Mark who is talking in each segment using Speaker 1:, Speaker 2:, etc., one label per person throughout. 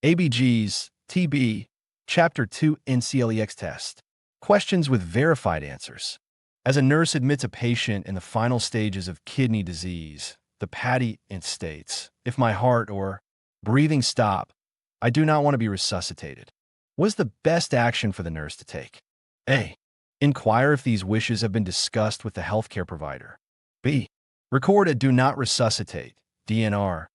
Speaker 1: ABGs TB Chapter 2 NCLEX Test Questions with Verified Answers. As a nurse admits a patient in the final stages of kidney disease, the patient states, "If my heart or breathing stop, I do not want to be resuscitated." What is the best action for the nurse to take? A. Inquire if these wishes have been discussed with the healthcare provider. B. Record a Do Not Resuscitate (DNR)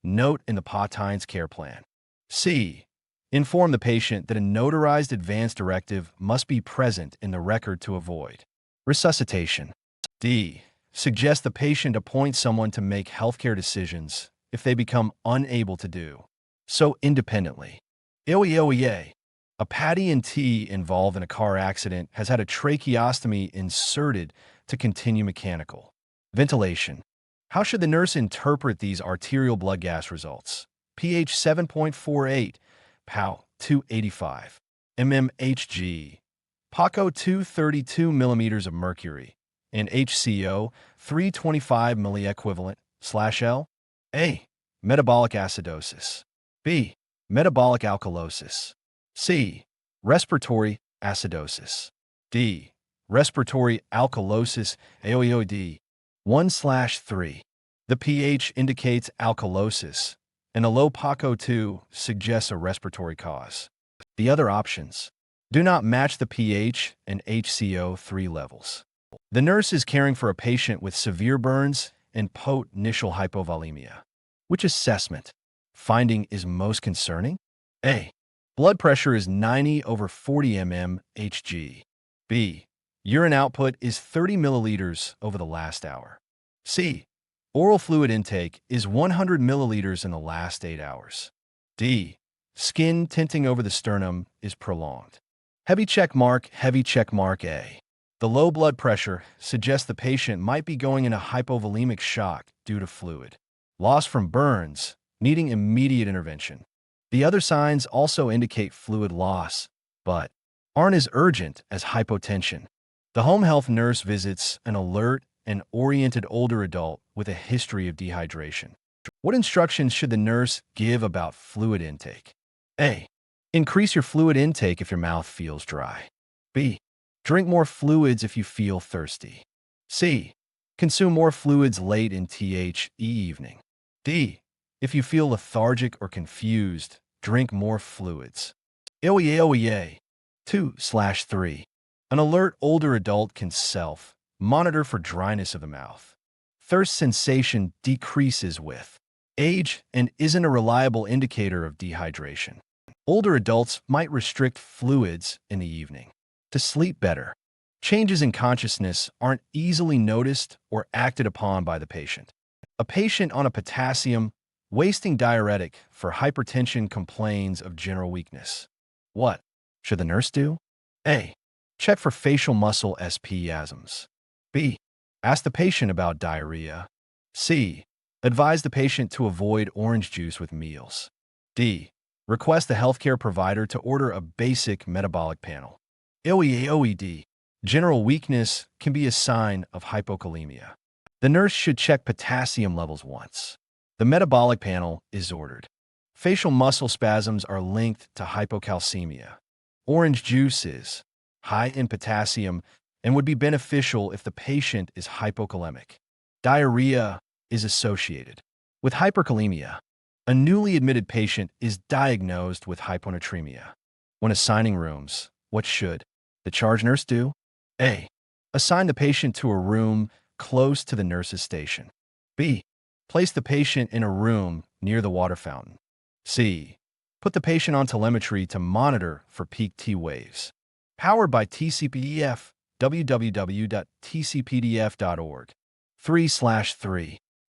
Speaker 1: note in the patient's care plan. C. Inform the patient that a notarized advance directive must be present in the record to avoid resuscitation. D. Suggest the patient appoint someone to make healthcare decisions if they become unable to do so independently. A patient involved in a car accident has had a tracheostomy inserted to continue mechanical ventilation. How should the nurse interpret these arterial blood gas results? pH 7.48, POW 285, mmHg, PACO 232 mm of mercury, and HCO 325 milliequivalent/L. A. Metabolic acidosis. B. Metabolic alkalosis. C. Respiratory acidosis. D. Respiratory alkalosis AOEOD 1/3. The pH indicates alkalosis, and a low PACO 2 suggests a respiratory cause. The other options do not match the pH and HCO 3 levels. The nurse is caring for a patient with severe burns and initial hypovolemia. Which assessment finding is most concerning? A. Blood pressure is 90/40 mmHg. B. Urine output is 30 milliliters over the last hour. C. Oral fluid intake is 100 milliliters in the last 8 hours. D. Skin tinting over the sternum is prolonged. Heavy check mark A. The low blood pressure suggests the patient might be going into hypovolemic shock due to fluid loss from burns, needing immediate intervention. The other signs also indicate fluid loss, but aren't as urgent as hypotension. The home health nurse visits an alert and oriented older adult with a history of dehydration. What instructions should the nurse give about fluid intake? A. Increase your fluid intake if your mouth feels dry. B. Drink more fluids if you feel thirsty. C. Consume more fluids late in the evening. D. If you feel lethargic or confused, drink more fluids. 2/3. An alert older adult can self-monitor for dryness of the mouth. Thirst sensation decreases with age and isn't a reliable indicator of dehydration. Older adults might restrict fluids in the evening to sleep better. Changes in consciousness aren't easily noticed or acted upon by the patient. A patient on a potassium-wasting diuretic for hypertension complains of general weakness. What should the nurse do? A. Check for facial muscle spasms. B. Ask the patient about diarrhea. C. Advise the patient to avoid orange juice with meals. D. Request the healthcare provider to order a basic metabolic panel. General weakness can be a sign of hypokalemia. The nurse should check potassium levels once the metabolic panel is ordered. Facial muscle spasms are linked to hypocalcemia. Orange juice is high in potassium and would be beneficial if the patient is hypokalemic. Diarrhea is associated with hyperkalemia. A newly admitted patient is diagnosed with hyponatremia. When assigning rooms, what should the charge nurse do? A. Assign the patient to a room close to the nurse's station. B. Place the patient in a room near the water fountain. C. Put the patient on telemetry to monitor for peak T waves. Powered by TCPDF, www.tcpdf.org. 3/3.